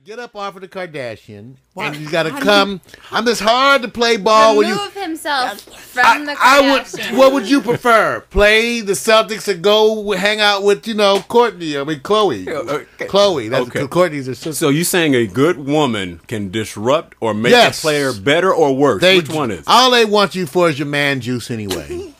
get up off of the Kardashian, and he's got to come. I'm just hard to play ball. Remove himself from the Kardashians. What would you prefer? Play the Celtics and go hang out with, Courtney? I mean, Chloe. Okay. Chloe. That's Okay. Courtney's her sister. So you saying a good woman can disrupt or make a player better or worse? Which one is? All they want you for is your man juice anyway.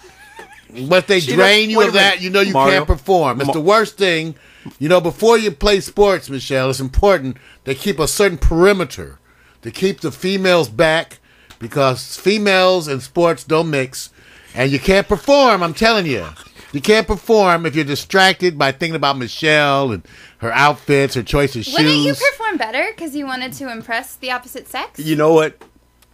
But they drain you of that, you can't perform. It's the worst thing. Before you play sports, Michelle, it's important to keep a certain perimeter, to keep the females back, because females and sports don't mix, and you can't perform, I'm telling you. You can't perform if you're distracted by thinking about Michelle and her outfits, her choice of shoes. Wouldn't you perform better because you wanted to impress the opposite sex? You know what?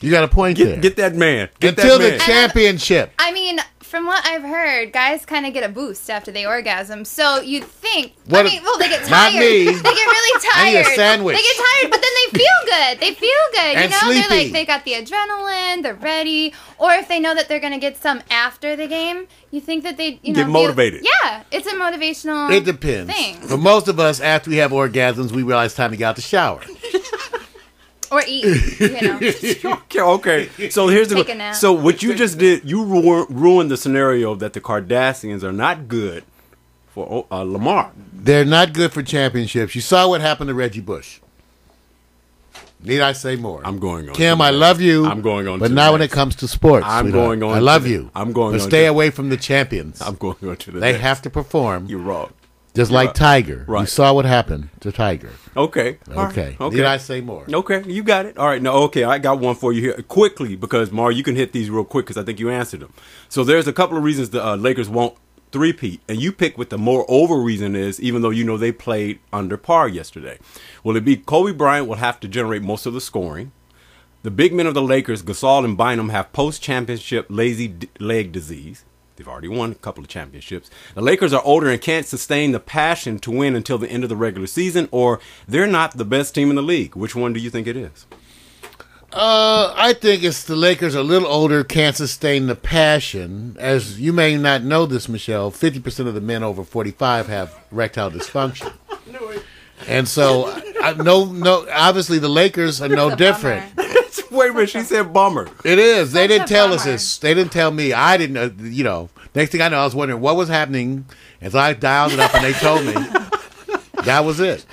You got a point there. Get that man. Until the championship. I mean, from what I've heard, guys kind of get a boost after they orgasm. So you'd think, they get tired. Not me. They get really tired. I need a sandwich. They get tired, but then they feel good. They feel good. And They're sleepy. they got the adrenaline. They're ready. Or if they know that they're going to get some after the game, you think that they, get motivated. Yeah, it's a motivational. It depends. Thing. For most of us, after we have orgasms, we realize it's time to get out the shower. Or eat, Okay. So here's Take a nap. So what you just did, you ruined the scenario that the Kardashians are not good for Lamar. They're not good for championships. You saw what happened to Reggie Bush. Need I say more? I'm going on. Kim, I love you. I'm going on. But now when it comes to sports, I'm going on. I love you. I'm going but on. stay away from the champions. I'm going on to the They next. have to perform. You're wrong. Just like Tiger. Right. You saw what happened to Tiger. Okay. Okay. Okay. Need I say more? Okay, you got it. All right, no, okay, I got one for you here quickly because Mar, you can hit these real quick because I think you answered them. So there's a couple of reasons the Lakers won't three-peat, and you pick what the more over reason is, even though they played under par yesterday. Will it be Kobe Bryant will have to generate most of the scoring? The big men of the Lakers, Gasol and Bynum, have post-championship lazy leg disease. They've already won a couple of championships. The Lakers are older and can't sustain the passion to win until the end of the regular season, or they're not the best team in the league. Which one do you think it is? I think it's the Lakers are a little older, can't sustain the passion. As you may not know this, Michelle, 50% of the men over 45 have erectile dysfunction. And so, obviously the Lakers are no different. Wait a minute, she said bummer. It is. They didn't tell us bummer. this. They didn't tell me. I didn't, Next thing I know, I was wondering what was happening. And so I dialed it up and they told me. That was it.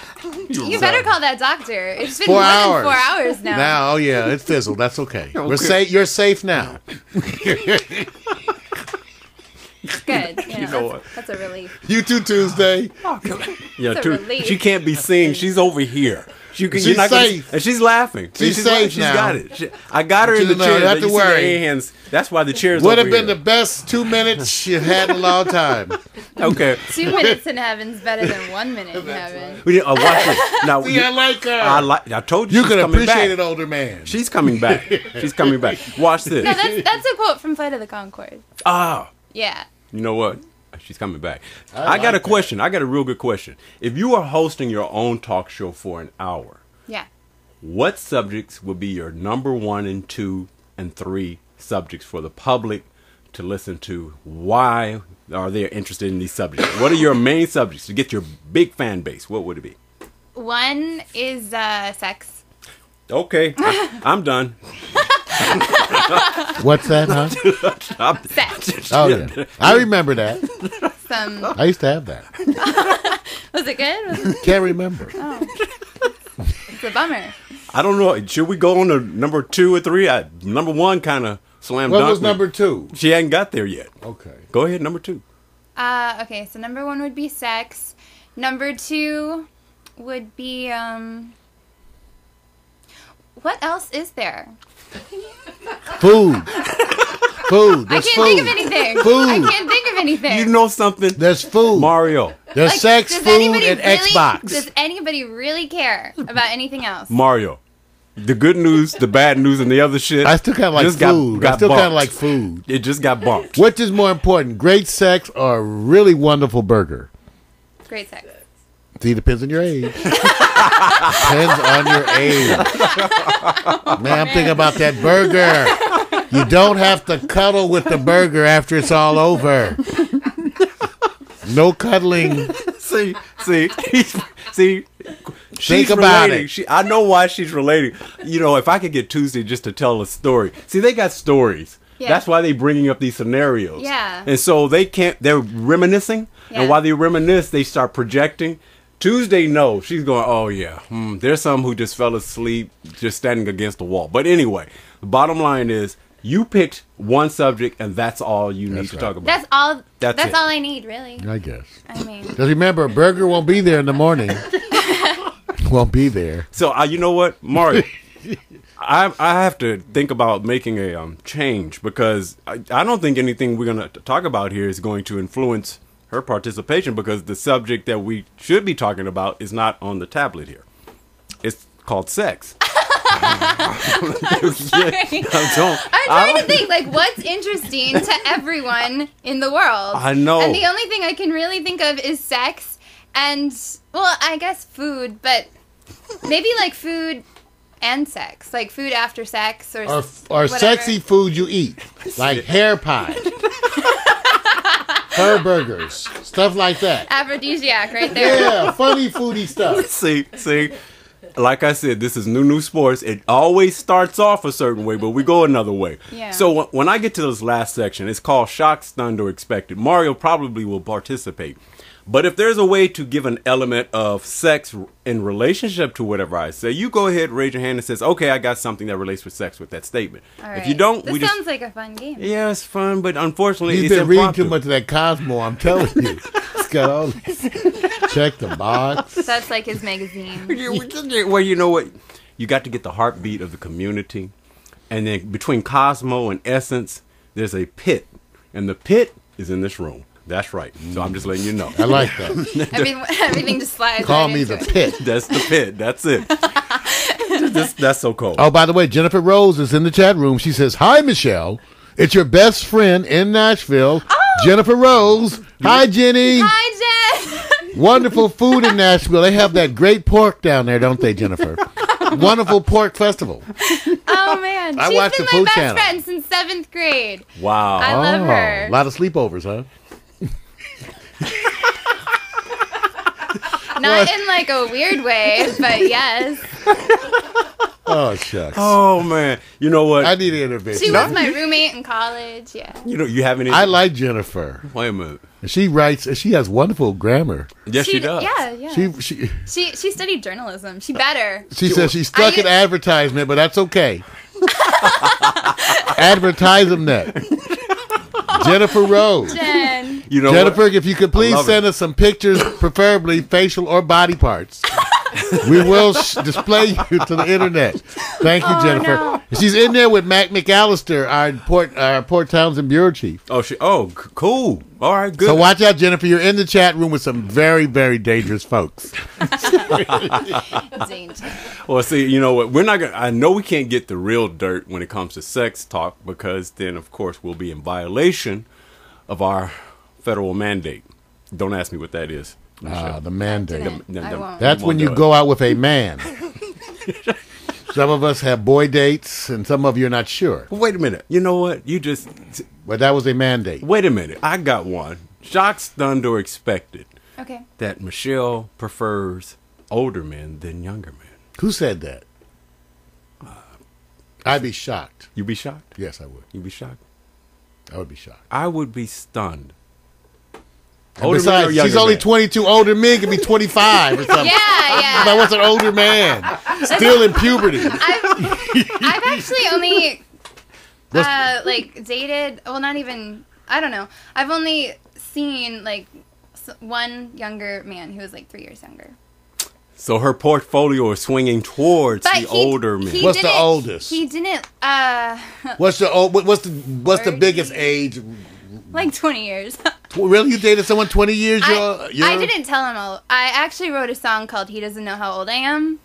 You better call that doctor. It's been 4 more hours. than 4 hours now. Now, oh yeah, it fizzled. That's okay. You're safe now. Good. What? That's a relief. You too, Tuesday. Yeah, It's a relief. she can't be seen. She's over here. She's safe. And she's laughing. She's safe She's now. got it. I got her in the You chair. don't have to worry. Hands. That's why the chair's Would over have been here. the best 2 minutes you had in a long time. Okay. 2 minutes in heaven's better than 1 minute in heaven. Watch it. Now, See, I like her. I told you You she's can coming appreciate back. an older man. She's coming back. She's coming back. Watch this. No, that's a quote from Flight of the Conchords. Ah. Yeah. You know what? She's coming back. I got a like question. I got a real good question. If you are hosting your own talk show for an hour, Yeah. what subjects will be your number 1 and 2 and 3 subjects for the public to listen to? Why are they interested in these subjects? What are your main subjects to get your big fan base? What would it be? One is sex. Okay, I'm done. What's that, huh? Sex. Oh, yeah. I remember that. I used to have that. Was it good? Can't remember. It's a bummer. I don't know. Should we go on to number 2 or 3? Number 1 kind of slam dunk. What was me. number 2? She hadn't got there yet. Okay. Go ahead, number 2. Okay, so number 1 would be sex. Number 2 would be, what else is there? Food. Food. I There's can't food. think of anything. Food. I can't think of anything. You know something? There's food. Mario. There's Like, sex, does food, anybody and really, Xbox. Does anybody really care about anything else? Mario. The good news, the bad news, and the other shit. I still kind of like just food. Got I still kind of bumped. like food. It just got bumped. Which is more important, great sex or a really wonderful burger? Great sex. See, it depends on your age. Depends on your age. Man, I'm thinking about that burger. You don't have to cuddle with the burger after it's all over. No cuddling. See. Think about it. I know why she's relating. You know, if I could get Tuesday just to tell a story. See, they got stories. Yeah. That's why they're bringing up these scenarios. Yeah. And so they're reminiscing. Yeah. And while they reminisce, they start projecting. Tuesday, no. She's going, oh, yeah. There's some who just fell asleep just standing against the wall. But anyway, the bottom line is you picked one subject, and that's all you need to talk about. That's all. That's all I need, really. I guess. I mean. Just remember, a burger won't be there in the morning. Won't be there. So, you know what, Mario? I have to think about making a change because I don't think anything we're going to talk about here is going to influence her participation because the subject that we should be talking about is not on the tablet here. It's called sex. I'm sorry. I'm trying to think, like, what's interesting to everyone in the world. I know. And the only thing I can really think of is sex and, well, I guess food, but maybe like food and sex, like food after sex or sexy food you eat, like hair pie, her burgers, stuff like that. Aphrodisiac right there. Yeah, funny foodie stuff. See, like I said, this is new sports. It always starts off a certain way, but we go another way. Yeah. So when I get to this last section, it's called shocked, stunned, or expected. Mario probably will participate. But if there's a way to give an element of sex in relationship to whatever I say, you go ahead, raise your hand, and says, okay, I got something that relates with sex with that statement. All right. If you don't, this sounds like a fun game. Yeah, it's fun, but unfortunately, you've been reading too much of that Cosmo. I'm telling you, it's got all this. Check the box. That's like his magazine. Well, you know what? You got to get the heartbeat of the community, and then between Cosmo and Essence, there's a pit, and the pit is in this room. That's right. So I'm just letting you know. I like that. Everything just slides. Call right me the pit. That's the pit. That's it. That's so cool. Oh, by the way, Jennifer Rose is in the chat room. She says, "Hi, Michelle. It's your best friend in Nashville, Jennifer Rose. Hi, Jenny. Hi, Jen. Wonderful food in Nashville. They have that great pork down there, don't they, Jennifer? Wonderful pork festival. Oh man, I watched the Food Channel. She's been my best friend since 7th grade. Wow. I love her. A lot of sleepovers, huh? Not in like a weird way, but yes. Oh shucks. Oh man, you know what? I need an intervention. She was my roommate in college. Yeah. You know, you have any? I like Jennifer. Wait a minute. She writes. She has wonderful grammar. Yes, she does. Yeah. She studied journalism. She better. She says she's stuck in advertisement, but that's okay. Advertisement. Jennifer Rose. Jen. You know Jennifer, what? if you could please send us some pictures, preferably facial or body parts. We will display you to the internet. Thank you, Jennifer. No. She's in there with Mac McAllister, our Port Townsend bureau chief. Cool. All right, good. So watch out, Jennifer. You're in the chat room with some very, very dangerous folks. Well, see, you know what? We're not gonna. I know we can't get the real dirt when it comes to sex talk because then, of course, we'll be in violation of our federal mandate. Don't ask me what that is. The mandate. I won't. That's when you go out with a man. Some of us have boy dates, and some of you are not sure. Wait a minute. You know what? But that was a mandate. Wait a minute. I got one. Shocked, stunned, or expected. Okay. That Michelle prefers older men than younger men. Who said that? I'd be shocked. You be shocked? Yes, I would. You'd be shocked? I would be shocked. I would be stunned. Besides, she's only 22. Older men can be 25 or something. Yeah. Like, what's an older man? Still in puberty. I've actually only dated. Well, not even. I don't know. I've only seen like one younger man who was like 3 years younger. So her portfolio is swinging towards the older men. What's the oldest? He didn't. What's the biggest age? Like 20 years. Really? You dated someone 20 years? I didn't tell him. I actually wrote a song called "He Doesn't Know How Old I Am,"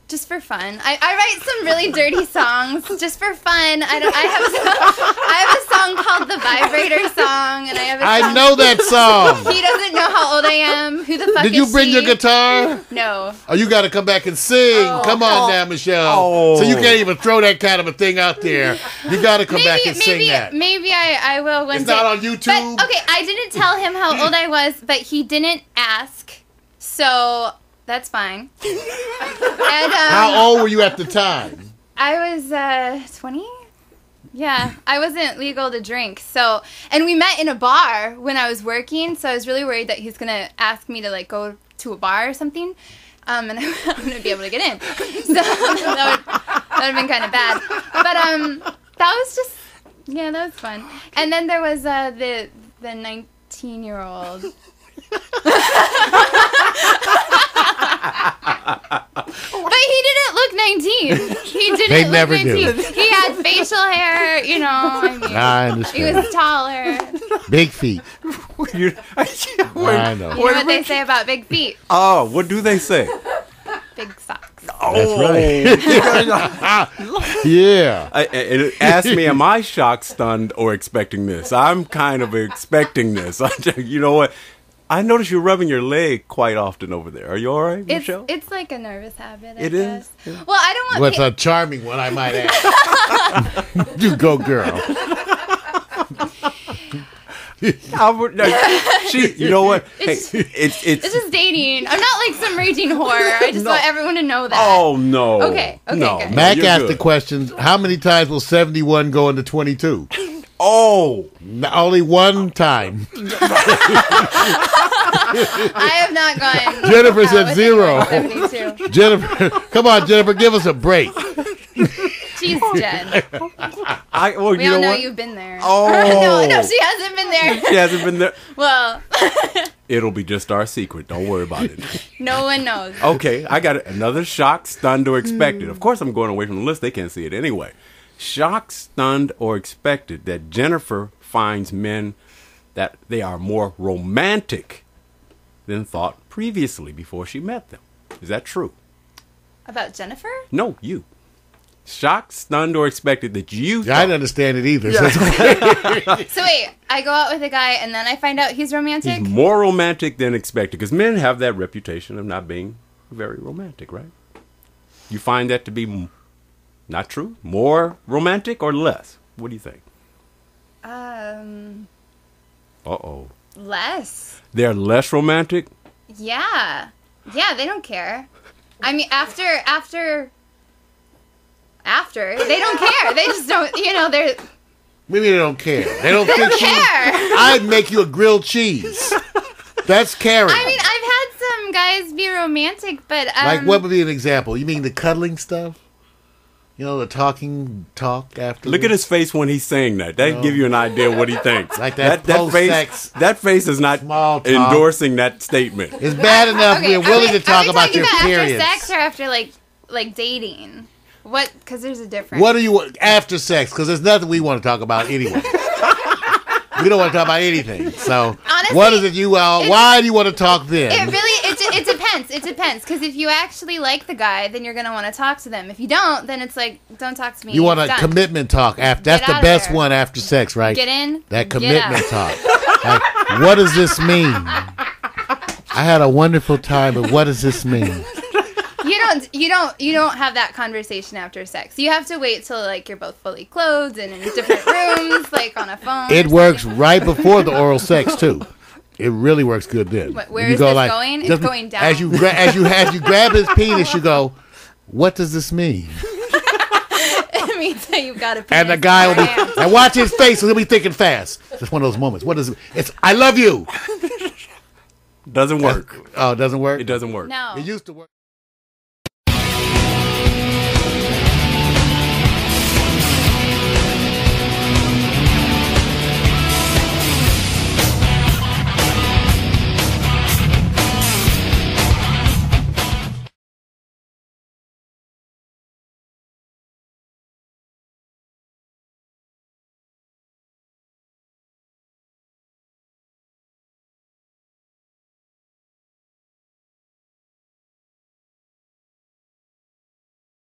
just for fun. I write some really dirty songs just for fun. I have a song called "The Vibrator Song," and I know that song. He doesn't know how old I am. Who the fuck Did you bring your guitar? No. Oh, you got to come back and sing. Come on now, Michelle. So you can't even throw that kind of a thing out there. You got to come back and sing that. Maybe I will one day. It's not on YouTube. But, okay, I didn't tell him how old I was, but he didn't ask. So That's fine. And, How old were you at the time? I was 20. Yeah, I wasn't legal to drink. So, and we met in a bar when I was working. So I was really worried that he's gonna ask me to like go to a bar or something, and I'm gonna be able to get in. So that would have been kind of bad. But that was just that was fun. And then there was the 19-year-old. But he didn't look 19. He didn't They look never 19. do. He had facial hair, you know. I understand. He was taller. Big feet. I know. You know what they say about big feet? Oh, what do they say? Big socks. That's right. Yeah. Ask me, am I shocked, stunned, or expecting this? I'm kind of expecting this. You know what? I notice you're rubbing your leg quite often over there. Are you all right, Michelle? It's like a nervous habit, I It guess. is? Yeah. Well, I don't want... What's a charming one, I might add. You go, girl. You know what? It's It's just dating. I'm not like some raging whore. I just want everyone to know that. Oh, no. Okay, No. good. Mac You're asked good. the questions, how many times will 71 go into 22? Oh. Only one time. I have not gone. Jennifer out said with 0. anyone 72. Jennifer, come on, Jennifer, give us a break. Jeez, Jen. Well, We you all know know what? you've been there. Oh. No, she hasn't been there. She hasn't been there. Well, It'll be just our secret. Don't worry about it. no one knows. Okay, I got another shocked, stunned, or expected. Of course, I'm going away from the list. They can't see it anyway. Shocked, stunned, or expected that Jennifer finds men that they are more romantic than thought previously before she met them. Is that true? About Jennifer? No, you. Shocked, stunned, or expected that you I thought. didn't understand it either. So it's okay. So wait, I go out with a guy and then I find out he's romantic? He's more romantic than expected. Because men have that reputation of not being very romantic, right? You find that to be not true? More romantic or less? What do you think? Uh-oh. Less. They're less romantic? Yeah. Yeah, they don't care. I mean, after, they don't care. They just don't, they're... Maybe they don't care. They don't They think don't you. care. I'd make you a grilled cheese. That's caring. I mean, I've had some guys be romantic, but... Like, what would be an example? You mean the cuddling stuff? You know, the talk after. Look at his face when he's saying that. That give you an idea of what he thinks. Like that face. post-sex That face is not small talk. endorsing that statement. It's bad enough Okay, we're willing to talk are we about talking your about periods. after sex or after, like dating? What? Because there's a difference. What do you want after sex? Because there's nothing we want to talk about anyway. We don't want to talk about anything. So, Honestly, what is it you all? Why do you want to talk then? It depends. It depends. Because if you actually like the guy, then you're going to want to talk to them. If you don't, then it's like, don't talk to me. You want a Done. commitment talk after. That's Get the out of best there. one after sex, right? Get in. That get commitment out. talk. Like, what does this mean? I had a wonderful time, but what does this mean? You don't have that conversation after sex. You have to wait till like you're both fully clothed and in different rooms, like on a phone. It or works something. right before the oral sex too. It really works good then. Where You is go this like- going? It's just going down. As you grab his penis, you go, "What does this mean?" It means that you've got to. And the guy will be, and watch his face, he'll be thinking fast. Just one of those moments. What is it? It's I love you. Doesn't work. Oh, it doesn't work. It doesn't work. No. It used to work.